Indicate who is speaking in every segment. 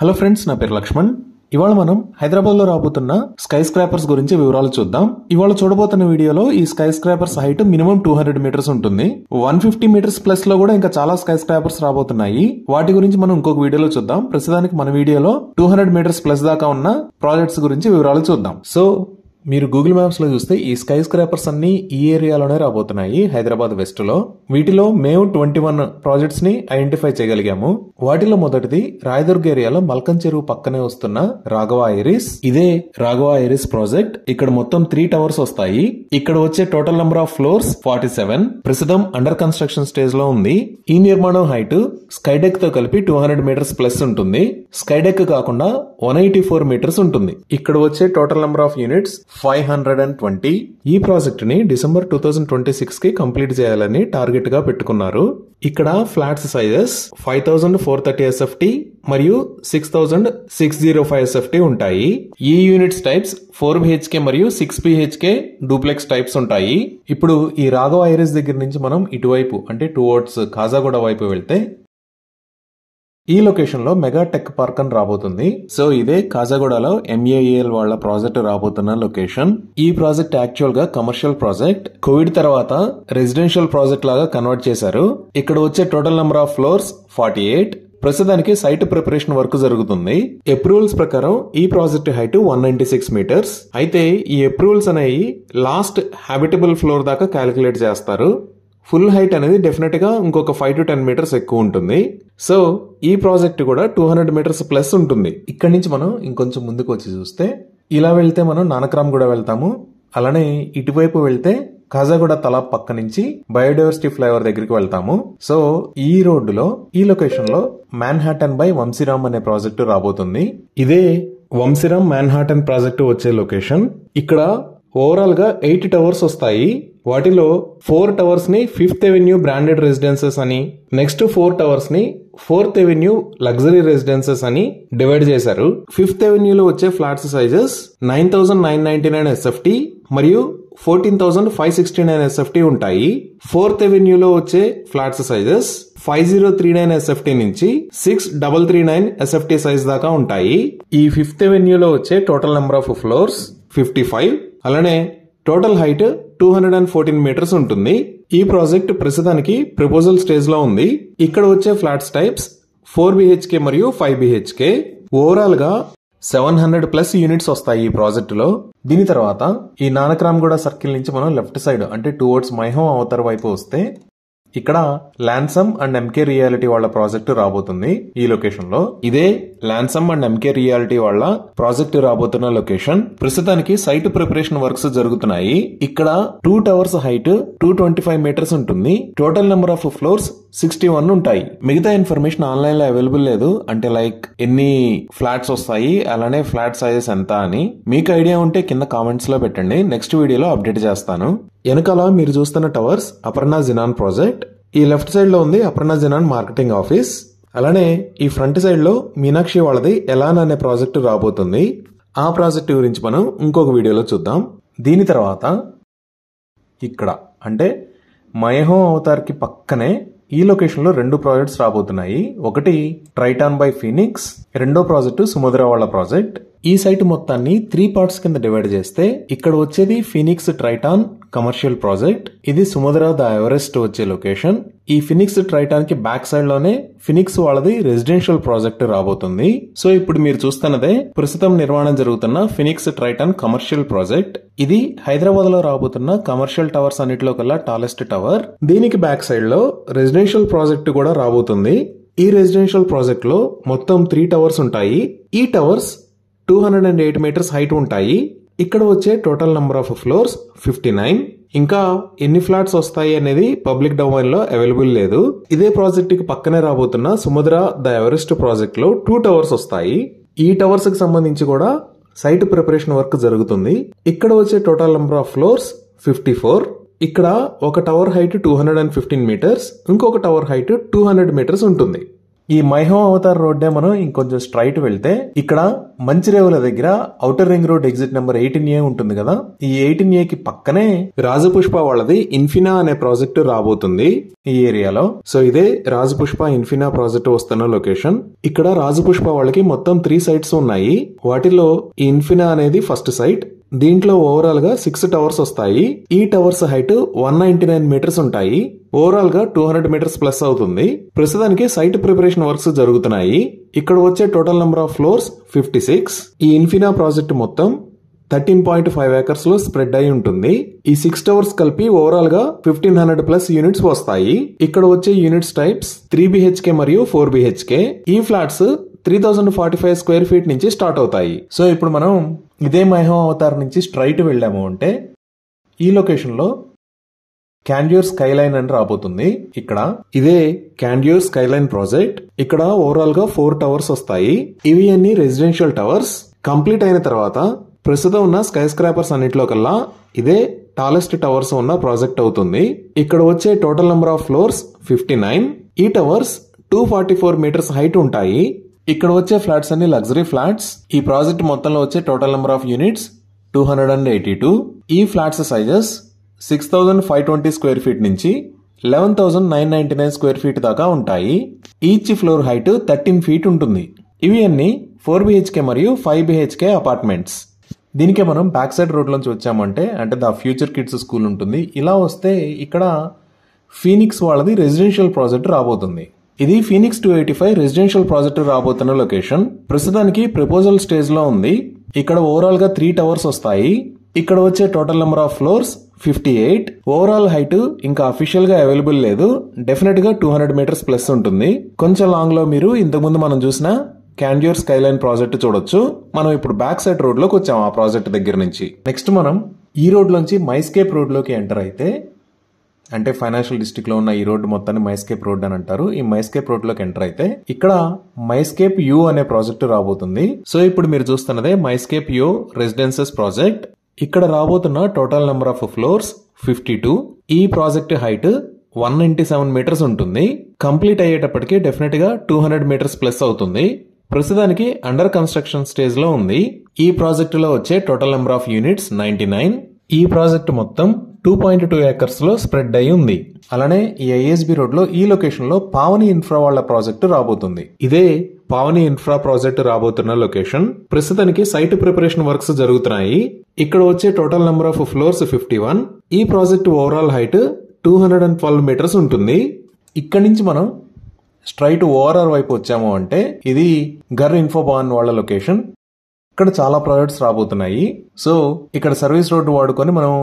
Speaker 1: Hello friends, నా పేరు లక్ష్మణ్. ఇవాళ మనం హైదరాబాద్ లో రాబోతున్న స్కై స్క్రాపర్స్ గురించి వివరాలు చూద్దాం. ఇవాళ చూడబోతున్న వీడియోలో ఈ skyscrapers height minimum 200 metres ఉంటుంది. 150 మీటర్స్ ప్లస్ లో కూడా ఇంకా చాలా స్కై స్క్రాపర్స్ రాబోతున్నాయి. వాటి గురించి మనం ఇంకొక వీడియోలో చూద్దాం. ప్రస్తుతానికి మన వీడియోలో 200 మీటర్స్ ప్లస్ దాకా ఉన్న ప్రాజెక్ట్స్ గురించి వివరాలు చూద్దాం. సో మీరు గూగుల్ మ్యాప్స్ లో చూస్తే ఈ స్కై స్క్రాపర్స్ అన్ని ఈ ఏరియాలోనే రాబోతున్నాయి, హైదరాబాద్ వెస్ట్ లో. వీటిలో మేము 21 ప్రాజెక్ట్స్ ని ఐడెంటిఫై చేయగలిగాము. వాటిలో మొదటిది రాయదుర్గ్ ఏరియాలో మల్కన్ చెరువు పక్కనే వస్తున్న రాఘవ ఐరిస్. ఇదే రాఘవ ఐరిస్ ప్రాజెక్ట్. ఇక్కడ మొత్తం 3 టవర్స్ వస్తాయి. ఇక్కడ వచ్చే టోటల్ నెంబర్ ఆఫ్ ఫ్లోర్స్ 47. ప్రస్తుతం అండర్ కన్స్ట్రక్షన్ స్టేజ్ లో ఉంది. ఈ నిర్మాణం హైట్ స్కైడెక్ తో కలిపి 200 మీటర్స్ ప్లస్ ఉంటుంది. స్కైడెక్ కాకుండా 184 మీటర్స్ ఉంటుంది. ఇక్కడ వచ్చే టోటల్ నెంబర్ ఆఫ్ యూనిట్స్ 520. ఈ ప్రాజెక్ట్ ని డిసెంబర్ 2026 కి కంప్లీట్ చేయాలని టార్గెట్ గా పెట్టుకున్నారు. ఇక్కడ ఫ్లాట్స్ సైజెస్ 5430 SFT మరియు 6605 SFT ఉంటాయి. ఈ యూనిట్స్ టైప్స్ 4 BHK మరియు 6 BHK డూప్లెక్స్ టైప్స్ ఉంటాయి. ఇప్పుడు ఈ రాఘవ ఐరిస్ దగ్గర నుంచి మనం ఇటువైపు అంటే టువర్డ్స్ కాజాగూడ వైపు వెళ్తే ఈ లొకేషన్ లో మెగా టెక్ పార్క్ అని రాబోతుంది. సో ఇదే కాజాగూడలో MAEL వాళ్ళ ప్రాజెక్ట్ రాబోతున్న లొకేషన్. ఈ ప్రాజెక్ట్ యాక్చువల్ గా కమర్షియల్ ప్రాజెక్ట్. కోవిడ్ తర్వాత రెసిడెన్షియల్ ప్రాజెక్ట్ లాగా కన్వర్ట్ చేశారు. ఇక్కడ వచ్చే టోటల్ నెంబర్ ఆఫ్ ఫ్లోర్స్ 48. ప్రస్తుతానికి సైట్ ప్రిపరేషన్ వర్క్ జరుగుతుంది. అప్రూవల్స్ ప్రకారం ఈ ప్రాజెక్ట్ హైట్ 196 మీటర్స్. అయితే ఈ అప్రూవల్స్ అనేవి లాస్ట్ హ్యాబిటబుల్ ఫ్లోర్ దాకా క్యాలిక్యులేట్ చేస్తారు. ఫుల్ హైట్ అనేది డెఫినెట్ గా ఇంకొక 5 to 10 మీటర్స్ ఎక్కువ ఉంటుంది. సో ఈ ప్రాజెక్ట్ కూడా 200 మీటర్స్ ప్లస్ ఉంటుంది. ఇక్కడ నుంచి మనం ఇంకొంచెం ముందుకు వచ్చి చూస్తే ఇలా వెళ్తే మనం నానక్రామ్ కూడా వెళ్తాము. అలానే ఇటువైపు వెళ్తే కాజాగూడ తలాబ్ పక్క నుంచి బయోడైవర్సిటీ ఫ్లైఓవర్ దగ్గరికి వెళ్తాము. సో ఈ రోడ్డులో ఈ లొకేషన్ లో మాన్హాటన్ బై వంశీరామ్ అనే ప్రాజెక్టు రాబోతుంది. ఇదే వంశీరామ్ మాన్హాటన్ ప్రాజెక్టు వచ్చే లొకేషన్. ఇక్కడ ఓవరాల్ గా 8 టవర్స్ వస్తాయి. వాటిలో 4 టవర్స్ ని 5th Avenue బ్రాండెడ్ రెసిడెన్సెస్ అని, నెక్స్ట్ 4 టవర్స్ ని 4th Avenue లగ్జరీ రెసిడెన్సెస్ అని డివైడ్ చేశారు. 5th Avenue లో వచ్చే ఫ్లాట్స్ సైజెస్ 9999 SFT మరియు 14569 SFT ఉంటాయి. 4th Avenue లో వచ్చే ఫ్లాట్స్ సైజెస్ 5039 SFT నుంచి 6339 SFT సైజ్ దాకా ఉంటాయి. ఈ 5th Avenue లో వచ్చే టోటల్ నెంబర్ ఆఫ్ ఫ్లోర్స్ 55. అలానే టోటల్ హైట్ 214 మీటర్స్ ఉంటుంది. ఈ ప్రాజెక్ట్ ప్రస్తుతానికి ప్రపోజల్ స్టేజ్ లో ఉంది. ఇక్కడ వచ్చే ఫ్లాట్స్ టైప్స్ 4 BHK మరియు 5 BHK. ఓవరాల్ గా 700 ప్లస్ యూనిట్స్ వస్తాయి ఈ ప్రాజెక్ట్ లో. దీని తర్వాత ఈ నానక్రామ్గూడ సర్కిల్ నుంచి మనం లెఫ్ట్ సైడ్ అంటే టువర్డ్స్ మైహం అవతర వైపు వస్తే ఇక్కడ ల్యాన్సమ్ అండ్ MK రియాలిటీ వాళ్ళ ప్రాజెక్టు రాబోతుంది. ఈ లొకేషన్ లో ఇదే ల్యాన్సమ్ అండ్ MK రియాలిటీ వాళ్ళ ప్రాజెక్టు రాబోతున్న లొకేషన్. ప్రస్తుతానికి సైట్ ప్రిపరేషన్ వర్క్స్ జరుగుతున్నాయి. ఇక్కడ 2 టవర్స్ హైట్ 225 మీటర్స్ ఉంటుంది. టోటల్ నెంబర్ ఆఫ్ ఫ్లోర్స్ 61 ఉంటాయి. మిగతా ఇన్ఫర్మేషన్ ఆన్లైన్ లో అవైలబుల్ లేదు. అంటే లైక్ ఎన్ని ఫ్లాట్స్ వస్తాయి, అలానే ఫ్లాట్ సైజెస్ ఎంత అని మీకు ఐడియా ఉంటే కింద కామెంట్స్ లో పెట్టండి. నెక్స్ట్ వీడియోలో అప్డేట్ చేస్తాను. వెనకాల మీరు చూస్తున్న టవర్స్ అపర్ణ జినాన్ ప్రాజెక్ట్. ఈ లెఫ్ట్ సైడ్ లో ఉంది అపర్ణ జినాన్ మార్కెటింగ్ ఆఫీస్. అలానే ఈ ఫ్రంట్ సైడ్ లో మీనాక్షి వాళ్ళది ఎలాన్ అనే ప్రాజెక్టు రాబోతుంది. ఆ ప్రాజెక్టు గురించి మనం ఇంకొక వీడియోలో చూద్దాం. దీని తర్వాత ఇక్కడ అంటే మైహం అవతార్ కి పక్కనే ఈ లొకేషన్ లో 2 ప్రాజెక్ట్స్ రాబోతున్నాయి. ఒకటి ట్రైటాన్ బై ఫీనిక్స్, రెండో ప్రాజెక్టు సుమధుర వాళ్ళ ప్రాజెక్ట్. ఈ సైట్ మొత్తాన్ని 3 పార్ట్స్ కింద డివైడ్ చేస్తే ఇక్కడ వచ్చేది ఫీనిక్స్ ట్రైటాన్ కమర్షియల్ ప్రాజెక్ట్. ఇది సుమధుర ద ఎవరెస్ట్ వచ్చే లొకేషన్. ఈ ఫినిక్స్ ట్రైటాన్ కి బ్యాక్ సైడ్ లోనే ఫినిక్స్ వాళ్ళది రెసిడెన్షియల్ ప్రాజెక్ట్ రాబోతుంది. సో ఇప్పుడు మీరు చూస్తున్నదే ప్రస్తుతం నిర్మాణం జరుగుతున్న ఫినిక్స్ ట్రైటాన్ కమర్షియల్ ప్రాజెక్ట్. ఇది హైదరాబాద్ లో రాబోతున్న కమర్షియల్ టవర్స్ అన్నిటిలో కల్లా టాలెస్ట్ టవర్. దీనికి బ్యాక్ సైడ్ లో రెసిడెన్షియల్ ప్రాజెక్ట్ కూడా రాబోతుంది. ఈ రెసిడెన్షియల్ ప్రాజెక్ట్ లో మొత్తం 3 టవర్స్ ఉంటాయి. ఈ టవర్స్ 208 మీటర్స్ హైట్ ఉంటాయి. ఇక్కడ వచ్చే టోటల్ నెంబర్ ఆఫ్ ఫ్లోర్స్ 59. ఇంకా ఎన్ని ఫ్లాట్స్ వస్తాయి అనేది పబ్లిక్ డొమైన్ లో అవైలబుల్ లేదు. ఇదే ప్రాజెక్ట్ కి పక్కనే రాబోతున్న సుమధుర ద ఎవరెస్ట్ ప్రాజెక్ట్ లో 2 టవర్స్ వస్తాయి. ఈ టవర్స్ కి సంబంధించి కూడా సైట్ ప్రిపరేషన్ వర్క్ జరుగుతుంది. ఇక్కడ వచ్చే టోటల్ నెంబర్ ఆఫ్ ఫ్లోర్స్ 54. ఇక్కడ ఒక టవర్ హైట్ 215 మీటర్స్, ఇంకొక టవర్ హైట్ 200 మీటర్స్ ఉంటుంది. ఈ మైహోమ్ అవతార్ రోడ్డే మనం ఇంకొంచెం స్ట్రైట్ వెళ్తే ఇక్కడ మంచిరేవుల దగ్గర outer ring road exit number 18A ఉంటుంది కదా, ఈ 18A కి పక్కనే రాజపుష్ప వాళ్ళది ఇన్ఫినా అనే ప్రాజెక్టు రాబోతుంది ఈ ఏరియాలో. సో ఇదే రాజపుష్ప ఇన్ఫినా ప్రాజెక్ట్ వస్తున్న లొకేషన్. ఇక్కడ రాజపుష్ప వాళ్ళకి మొత్తం 3 సైట్స్ ఉన్నాయి. వాటిలో ఈ ఇన్ఫినా అనేది ఫస్ట్ సైట్. దీంట్లో ఓవరాల్ గా 6 టవర్స్ వస్తాయి. ఈ టవర్స్ హైట్ 199 మీటర్స్ ఉంటాయి. ఓవరాల్ గా 200 మీటర్స్ ప్లస్ అవుతుంది. ప్రస్తుతానికి సైట్ ప్రిపరేషన్ వర్క్స్ జరుగుతున్నాయి. ఇక్కడ వచ్చే టోటల్ నెంబర్ ఆఫ్ ఫ్లోర్స్ 56. ఈ ఇన్ఫినా ప్రాజెక్ట్ మొత్తం 13.5 ఏకర్స్ లో స్ప్రెడ్ అయి ఉంటుంది. ఈ 6 టవర్స్ కలిపి ఓవరాల్ గా 1500 ప్లస్ యూనిట్స్ వస్తాయి. ఇక్కడ వచ్చే యూనిట్స్ టైప్స్ 3 BHK మరియు 4 BHK. ఈ ఫ్లాట్స్ 3045 స్క్వేర్ ఫీట్ నుంచి స్టార్ట్ అవుతాయి. సో ఇప్పుడు మనం ఇదే మైహోమ్ అవతార్ నుంచి స్ట్రైట్ వెళ్ళాము అంటే ఈ లొకేషన్ లో క్యాండ్యూర్ స్కైలైన్ అని రాబోతుంది. ఇక్కడ ఇదే క్యాండ్యూర్ స్కైలైన్ ప్రాజెక్ట్. ఇక్కడ ఓవరాల్ గా 4 టవర్స్ వస్తాయి. ఇవి అన్ని రెసిడెన్షియల్ టవర్స్. కంప్లీట్ అయిన తర్వాత ప్రస్తుతం ఉన్న స్కై స్క్రాపర్స్ అన్నిట్లో కల్లా ఇదే టాలెస్ట్ టవర్స్ ఉన్న ప్రాజెక్ట్ అవుతుంది. ఇక్కడ వచ్చే టోటల్ నెంబర్ ఆఫ్ ఫ్లోర్స్ 59. ఈ టవర్స్ 244 మీటర్స్ హైట్ ఉంటాయి. ఇక్కడ వచ్చే ఫ్లాట్స్ అన్ని లగ్జరీ ఫ్లాట్స్. ఈ ప్రాజెక్ట్ మొత్తంలో వచ్చే టోటల్ నెంబర్ ఆఫ్ యూనిట్స్ 282. ఈ ఫ్లాట్స్ సైజెస్ 6520 స్క్వేర్ ఫీట్ నుంచి 11999 స్క్వేర్ ఫీట్ దాకా ఉంటాయి. ఈచ్ ఫ్లోర్ హైట్ 13 ఫీట్ ఉంటుంది. ఇవి అన్ని 4 BHK మరియు 5 BHK అపార్ట్మెంట్స్. దీనికే మనం బ్యాక్ సైడ్ రోడ్ నుంచి వచ్చామంటే అంటే ద ఫ్యూచర్ కిడ్స్ స్కూల్ ఉంటుంది. ఇలా వస్తే ఇక్కడ ఫీనిక్స్ వాళ్ళది రెసిడెన్షియల్ ప్రాజెక్ట్ రాబోతుంది. ఇది ఫీనిక్స్ 285 రెసిడెన్షియల్ ప్రాజెక్ట్ రాబోతున్న లొకేషన్. ప్రస్తుతానికి ప్రపోజల్ స్టేజ్ లో ఉంది. ఇక్కడ ఓవరాల్ గా 3 టవర్స్ వస్తాయి. ఇక్కడ వచ్చే total number of floors 58. Overall height ఇంకా అఫీషియల్ గా అవైలబుల్ లేదు. డెఫినెట్ గా 200 మీటర్స్ ప్లస్ ఉంటుంది. కొంచెం లాంగ్ లో మీరు ఇంతకుముందు మనం చూసిన క్యాండ్యూర్ స్కైలైన్ ప్రాజెక్ట్ చూడొచ్చు. మనం ఇప్పుడు బ్యాక్ సైడ్ రోడ్ లోకి వచ్చాం ఆ ప్రాజెక్ట్ దగ్గర నుంచి. నెక్స్ట్ మనం ఈ రోడ్ లోంచి మైస్కేప్ రోడ్ లోకి ఎంటర్ అయితే అంటే ఫైనాన్షియల్ డిస్ట్రిక్ట్ లో ఉన్న ఈ రోడ్డు మొత్తాన్ని మైస్కేప్ రోడ్ అని అంటారు. ఈ మైస్కేప్ రోడ్ లోకి ఎంటర్ అయితే ఇక్కడ మైస్కేప్ యూ అనే ప్రాజెక్ట్ రాబోతుంది. సో ఇప్పుడు మీరు చూస్తున్నదే మైస్కేప్ యూ రెసిడెన్సెస్ ప్రాజెక్ట్. ఇక్కడ రాబోతున్న టోటల్ నెంబర్ ఆఫ్ ఫ్లోర్స్ 52. ఈ ప్రాజెక్ట్ హైట్ 197 మీటర్స్ ఉంటుంది. కంప్లీట్ అయ్యేటప్పటికి డెఫినెట్ గా 200 మీటర్స్ ప్లస్ అవుతుంది. ప్రస్తుతానికి అండర్ కన్స్ట్రక్షన్ స్టేజ్ లో ఉంది. ఈ ప్రాజెక్ట్ లో వచ్చే టోటల్ నెంబర్ ఆఫ్ యూనిట్స్ 99. ఈ ప్రాజెక్ట్ మొత్తం 2.2 ఏకర్స్ లో స్ప్రెడ్ అయి ఉంది. అలానే ఈ ఐఎస్బి రోడ్ లో ఈ లొకేషన్ లో పావని ఇన్ఫ్రా వాళ్ళ ప్రాజెక్ట్ రాబోతుంది. ఇదే పావని ఇన్ఫ్రా ప్రాజెక్ట్ రాబోతున్న లొకేషన్. ప్రస్తుతానికి సైట్ ప్రిపరేషన్ వర్క్స్ జరుగుతున్నాయి. ఇక్కడ వచ్చే టోటల్ నెంబర్ ఆఫ్ ఫ్లోర్స్ 51. ఈ ప్రాజెక్ట్ ఓవరాల్ హైట్ 212 మీటర్స్ ఉంటుంది. ఇక్కడ నుంచి మనం స్ట్రైట్ ఓఆర్ఆర్ వైపు వచ్చాము అంటే ఇది గర్ ఇన్ఫోబాన్ వాళ్ళ లొకేషన్. ఇక్కడ చాలా ప్రాజెక్ట్స్ రాబోతున్నాయి. సో ఇక్కడ సర్వీస్ రోడ్ వాడుకొని మనం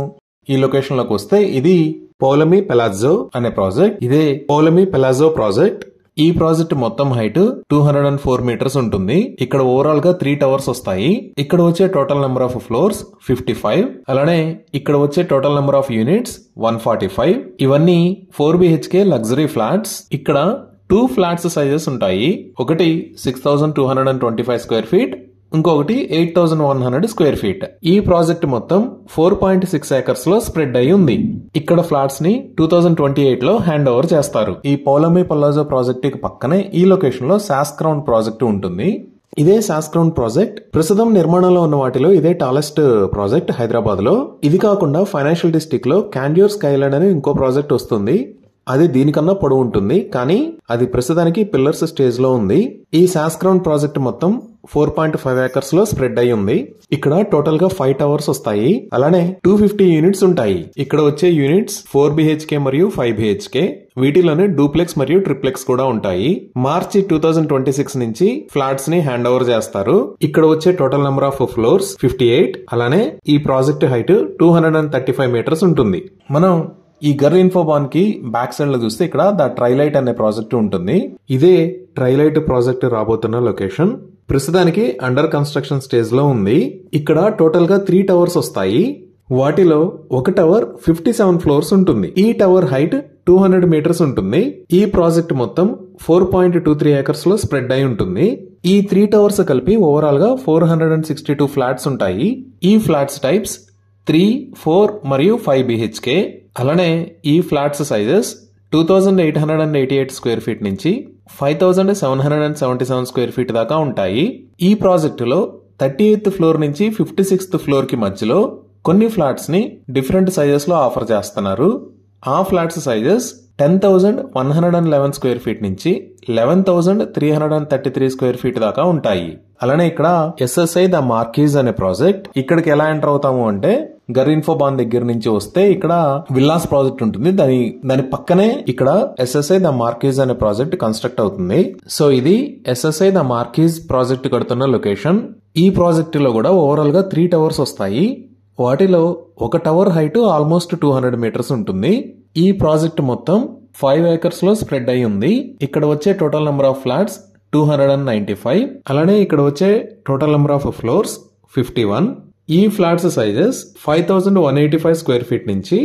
Speaker 1: ఈ లొకేషన్ లోకి వస్తే ఇది పౌలమి పెలాజో అనే ప్రాజెక్ట్. ఇదే పౌలమి పెలాజో ప్రాజెక్ట్. ఈ ప్రాజెక్ట్ మొత్తం హైట్ 204 మీటర్స్ ఉంటుంది. ఇక్కడ ఓవరాల్ గా 3 టవర్స్ వస్తాయి. ఇక్కడ వచ్చే టోటల్ నెంబర్ ఆఫ్ ఫ్లోర్స్ 55. అలానే ఇక్కడ వచ్చే టోటల్ నెంబర్ ఆఫ్ యూనిట్స్ 145. ఇవన్నీ 4 BHK లగ్జరీ ఫ్లాట్స్. ఇక్కడ 2 ఫ్లాట్స్ సైజెస్ ఉంటాయి. ఒకటి 6225 స్క్వేర్ ఫీట్, ఇంకొకటి 8100 స్క్వేర్ ఫీట్. ఈ ప్రాజెక్ట్ మొత్తం 4.6 ఏకర్స్ లో స్ప్రెడ్ అయి ఉంది. ఇక్కడ ఫ్లాట్స్ ని 2028 లో హ్యాండ్ ఓవర్ చేస్తారు. ఈ పౌలమి పల్లాజో ప్రాజెక్ట్ కి పక్కనే ఈ లొకేషన్ లో సాస్క్రౌండ్ ప్రాజెక్ట్ ఉంటుంది. ఇదే సాస్క్రౌండ్ ప్రాజెక్ట్ ప్రస్తుతం నిర్మాణంలో ఉన్న వాటిలో ఇదే టాలెస్ట్ ప్రాజెక్ట్ హైదరాబాద్ లో. ఇది కాకుండా ఫైనాన్షియల్ డిస్ట్రిక్ట్ లో క్యాండ్యూర్ స్కైలైన్ అని ఇంకో ప్రాజెక్ట్ వస్తుంది. అది దీనికన్నా పొడవు ఉంటుంది, కానీ అది ప్రస్తుతానికి పిల్లర్స్ స్టేజ్ లో ఉంది. ఈ సాస్క్రౌండ్ ప్రాజెక్ట్ మొత్తం 4.5 ఏకర్స్ లో స్ప్రెడ్ అయి ఉంది. ఇక్కడ టోటల్ గా 5 టవర్స్ వస్తాయి. అలానే 250 యూనిట్స్ ఉంటాయి. ఇక్కడ వచ్చే యూనిట్స్ 4 BHK మరియు 5 BHK. వీటిలోనే డూప్లెక్స్ మరియు ట్రిప్లెక్స్ కూడా ఉంటాయి. మార్చి 2026 నుంచి ఫ్లాట్స్ ని హ్యాండ్ ఓవర్ చేస్తారు. ఇక్కడ వచ్చే టోటల్ నెంబర్ ఆఫ్ ఫ్లోర్స్ 58. అలానే ఈ ప్రాజెక్ట్ హైట్ 235 మీటర్స్ ఉంటుంది. మనం ఈ గర్ ఇన్ఫోబాన్ కి బ్యాక్ సైడ్ లో చూస్తే ఇక్కడ ద ట్రైలైట్ అనే ప్రాజెక్ట్ ఉంటుంది. ఇదే ట్రైలైట్ ప్రాజెక్ట్ రాబోతున్న లొకేషన్. ప్రస్తుతానికి అండర్ కన్స్ట్రక్షన్ స్టేజ్ లో ఉంది. ఇక్కడ టోటల్ గా 3 టవర్స్ వస్తాయి. వాటిలో ఒక టవర్ 57 ఫ్లోర్స్ ఉంటుంది. ఈ టవర్ హైట్ 200 మీటర్స్ ఉంటుంది. ఈ ప్రాజెక్ట్ మొత్తం 4.23 ఏకర్స్ లో స్ప్రెడ్ అయి ఉంటుంది. ఈ 3 టవర్స్ కలిపి ఓవరాల్ గా 462 ఫ్లాట్స్ ఉంటాయి. ఈ ఫ్లాట్స్ టైప్స్ 3, 4 మరియు 5 BHK. అలానే ఈ ఫ్లాట్స్ సైజెస్ 2888 స్క్వేర్ ఫీట్ నుంచి 5777 స్క్వేర్ ఫీట్ దాకా ఉంటాయి. ఈ ప్రాజెక్టులో 38th ఫ్లోర్ నుంచి 56th ఫ్లోర్ కి మధ్యలో కొన్ని ఫ్లాట్స్ ని డిఫరెంట్ సైజెస్ లో ఆఫర్ చేస్తున్నారు. ఆ ఫ్లాట్స్ సైజెస్ 10,111 స్క్వేర్ ఫీట్ నుంచి 11,333 స్క్వేర్ ఫీట్ దాకా ఉంటాయి. అలానే ఇక్కడ ఎస్ఎస్ఐ ద మార్కీజ్ అనే ప్రాజెక్ట్, ఇక్కడికి ఎలా ఎంటర్ అవుతాము అంటే గరీన్ఫోబాన్ దగ్గర నుంచి వస్తే ఇక్కడ విల్లాస్ ప్రాజెక్ట్ ఉంటుంది. దాని పక్కనే ఇక్కడ ఎస్ఎస్ఐ ద మార్కీజ్ అనే ప్రాజెక్ట్ కన్స్ట్రక్ట్ అవుతుంది. సో ఇది ఎస్ఎస్ఐ ద మార్కీజ్ ప్రాజెక్ట్ కడుతున్న లొకేషన్. ఈ ప్రాజెక్ట్ లో కూడా ఓవరాల్ గా 3 టవర్స్ వస్తాయి. వాటిలో ఒక టవర్ హైట్ ఆల్మోస్ట్ 200 మీటర్స్ ఉంటుంది. ఈ ప్రాజెక్ట్ మొత్తం 5 acres లో స్ప్రెడ్ అయి ఉంది. ఇక్కడ వచ్చే టోటల్ నెంబర్ ఆఫ్ ఫ్లాట్స్ 295. అలానే ఇక్కడ వచ్చే టోటల్ నెంబర్ ఆఫ్ ఫ్లోర్స్ 51. ఈ ఫ్లాట్స్ సైజెస్ 5,185 స్క్వేర్ ఫీట్ నుంచి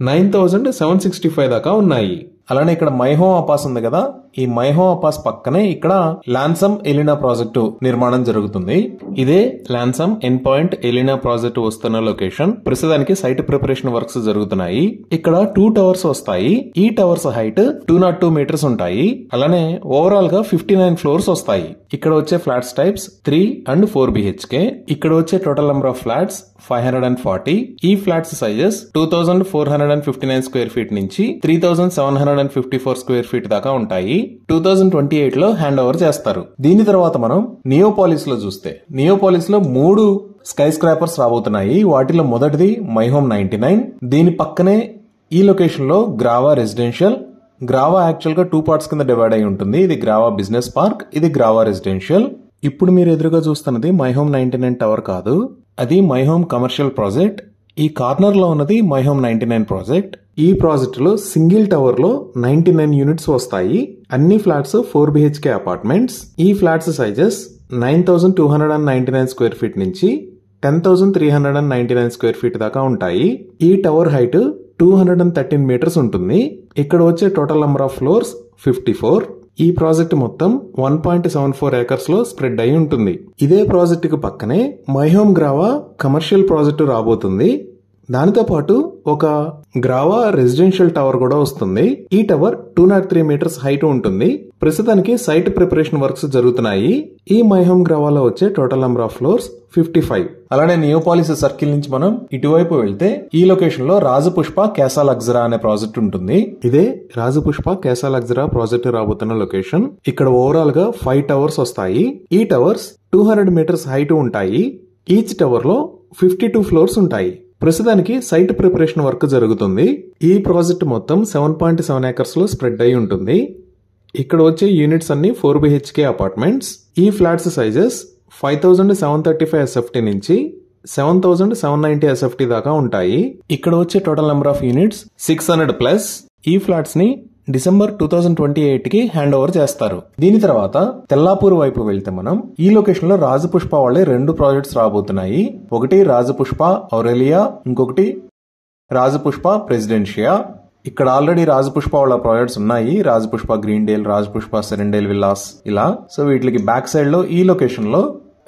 Speaker 1: 9,765 దాకా ఉన్నాయి. అలానే ఇక్కడ మైహోమ్ అపాస్ ఉంది కదా, ఈ మైహోమ్ అపాస్ పక్కనే ఇక్కడ లాన్సమ్ ఎలినా ప్రాజెక్టు నిర్మాణం జరుగుతుంది. ఇదే Lansum end point Elina project వస్తున్న లొకేషన్. ప్రస్తుతానికి సైట్ ప్రిపరేషన్ వర్క్స్ జరుగుతున్నాయి. ఇక్కడ 2 టవర్స్ వస్తాయి. ఈ టవర్స్ హైట్ 202 మీటర్స్ ఉంటాయి. అలానే ఓవరాల్ గా 59 ఫ్లోర్స్ వస్తాయి. ఇక్కడ వచ్చే ఫ్లాట్స్ టైప్స్ 3 and 4 BHK. ఇక్కడ వచ్చే టోటల్ నెంబర్ ఆఫ్ ఫ్లాట్స్ 540. ఈ ఫ్లాట్స్ సైజెస్ 2,459 స్క్వేర్ ఫీట్ నుంచి 3,754 స్క్వేర్ ఫీట్ దాకా ఉంటాయి. 2028 లో హ్యాండ్ ఓవర్ చేస్తారు. దీని తర్వాత మనం నియోపాలిస్ లో చూస్తే, నియోపాలిస్ లో 3 స్కై స్క్రాపర్స్ రాబోతున్నాయి. వాటిలో మొదటిది మైహోమ్ 99. దీని పక్కనే ఈ లొకేషన్ లో గ్రావా రెసిడెన్షియల్. గ్రావా యాక్చువల్ గా 2 పార్ట్స్ కింద డివైడ్ అయి ఉంటుంది. ఇది గ్రావా బిజినెస్ పార్క్, ఇది గ్రావా రెసిడెన్షియల్. ఇప్పుడు మీరు ఎదురుగా చూస్తున్నది మైహోమ్ 99 టవర్ కాదు, అది మైహోమ్ కమర్షియల్ ప్రాజెక్ట్. ఈ కార్నర్ లో ఉన్నది మైహోమ్ 99 ప్రాజెక్ట్. ఈ ప్రాజెక్ట్ లో సింగిల్ టవర్ లో 99 యూనిట్స్ వస్తాయి. అన్ని ఫ్లాట్స్ 4 BHK అపార్ట్మెంట్స్. ఈ ఫ్లాట్స్ సైజెస్ 9,299 స్క్వేర్ ఫీట్ నుంచి 10,399 స్క్వేర్ ఫీట్ దాకా ఉంటాయి. ఈ టవర్ హైట్ 213 మీటర్స్ ఉంటుంది. ఇక్కడ వచ్చే టోటల్ నెంబర్ ఆఫ్ ఫ్లోర్స్ 54. ఈ ప్రాజెక్ట్ మొత్తం 1.74 acres లో స్ప్రెడ్ అయి ఉంటుంది. ఇదే ప్రాజెక్ట్ కు పక్కనే మైహోమ్ గ్రావా కమర్షియల్ ప్రాజెక్టు రాబోతుంది. దానితో పాటు ఒక గ్రావా రెసిడెన్షియల్ టవర్ కూడా వస్తుంది. ఈ టవర్ 203 మీటర్స్ హైట్ ఉంటుంది. ప్రస్తుతానికి సైట్ ప్రిపరేషన్ వర్క్స్ జరుగుతున్నాయి. ఈ మైహోమ్ గ్రావాలో వచ్చే టోటల్ నెంబర్ ఆఫ్ ఫ్లోర్స్ 55. అలానే నియోపాలిస్ సర్కిల్ నుంచి మనం ఇటువైపు వెళ్తే ఈ లొకేషన్ లో రాజపుష్ప కేసా లగ్జరా అనే ప్రాజెక్ట్ ఉంటుంది. ఇదే రాజపుష్ప కేసా లగ్జరా ప్రాజెక్ట్ రాబోతున్న లొకేషన్. ఇక్కడ ఓవరాల్ గా 5 టవర్స్ వస్తాయి. ఈ టవర్స్ 200 మీటర్స్ హైట్ ఉంటాయి. ఈచ్ టవర్ లో 52 ఫ్లోర్స్ ఉంటాయి. ప్రస్తుతానికి సైట్ ప్రిపరేషన్ వర్క్ జరుగుతుంది. ఈ ప్రాజెక్ట్ మొత్తం 7.7 acres లో స్ప్రెడ్ అయి ఉంటుంది. ఇక్కడ వచ్చే యూనిట్స్ అన్ని 4 BHK అపార్ట్మెంట్స్. ఈ ఫ్లాట్స్ సైజెస్ 5,735 SFT నుంచి 7,790 SFT దాకా ఉంటాయి. ఇక్కడ వచ్చే టోటల్ నెంబర్ ఆఫ్ యూనిట్స్ 600+. ఈ ఫ్లాట్స్ ని డిసెంబర్ 2028 కి హ్యాండ్ ఓవర్ చేస్తారు. దీని తర్వాత తెల్లాపూర్ వైపు వెళ్తే మనం ఈ లొకేషన్ లో రాజపుష్ప వాళ్ళే 2 ప్రాజెక్ట్స్ రాబోతున్నాయి. ఒకటి రాజపుష్ప ఔరేలియా, ఇంకొకటి రాజపుష్ప ప్రెసిడెన్షియా. ఇక్కడ ఆల్రెడీ రాజపుష్ప వాళ్ళ ప్రాజెక్ట్స్ ఉన్నాయి. Rajapushpa Green Dale, Rajapushpa Serendale villas ఇలా. సో వీటికి బ్యాక్ సైడ్ లో ఈ లొకేషన్ లో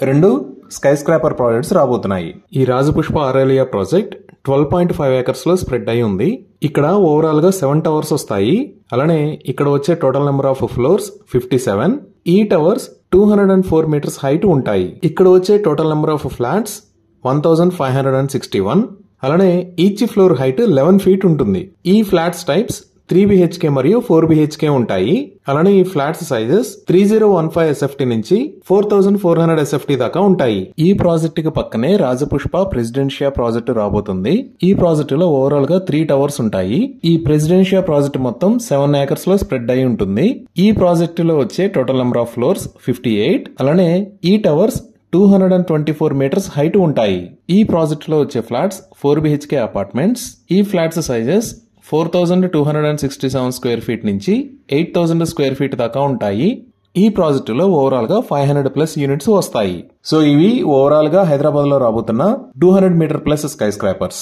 Speaker 1: 2 స్కై స్క్రాపర్ ప్రాజెక్ట్స్ రాబోతున్నాయి. ఈ రాజపుష్ప ఔరేలియా ప్రాజెక్ట్ 12.5 acres లో స్ప్రెడ్ అయి ఉంది. ఇక్కడ ఓవరాల్ గా 7 టవర్స్ వస్తాయి. అలానే ఇక్కడ వచ్చే టోటల్ నెంబర్ ఆఫ్ ఫ్లోర్స్ 57. ఈ టవర్స్ 204 మీటర్స్ హైట్ ఉంటాయి. ఇక్కడ వచ్చే టోటల్ నెంబర్ ఆఫ్ ఫ్లాట్స్ 1,561. అలానే ఈచ్ ఫ్లోర్ హైట్ 11 feet ఉంటుంది. ఈ ఫ్లాట్స్ టైప్స్ 3 BHK మరియు 4 BHK ఉంటాయి. అలానే ఈ ఫ్లాట్స్ సైజెస్ 3015 SFT నుంచి 4400 SFT దాకా ఉంటాయి. ఈ ప్రాజెక్ట్ కి పక్కనే రాజపుష్ప ప్రెసిడెన్షియా ప్రాజెక్టు రాబోతుంది. ఈ ప్రాజెక్టు లో ఓవరాల్ గా 3 టవర్స్ ఉంటాయి. ఈ ప్రెసిడెన్షియా ప్రాజెక్ట్ మొత్తం 7 acres లో స్ప్రెడ్ అయి ఉంటుంది. ఈ ప్రాజెక్టు లో వచ్చే టోటల్ నెంబర్ ఆఫ్ ఫ్లోర్స్ 58. అలానే ఈ టవర్స్ 224 మీటర్స్ హైట్ ఉంటాయి. ఈ ప్రాజెక్ట్ లో వచ్చే ఫ్లాట్స్ 4 BHK అపార్ట్మెంట్స్. ఈ ఫ్లాట్స్ సైజెస్ 4,267 స్క్వేర్ ఫీట్ నుంచి 8,000 స్క్వేర్ ఫీట్ దాకా ఉంటాయి. ఈ ప్రాజెక్టులో ఓవరాల్ గా 500+ యూనిట్స్ వస్తాయి. సో ఇవి ఓవరాల్ గా హైదరాబాద్ లో రాబోతున్న 200 మీటర్ ప్లస్ స్కై స్క్రాపర్స్.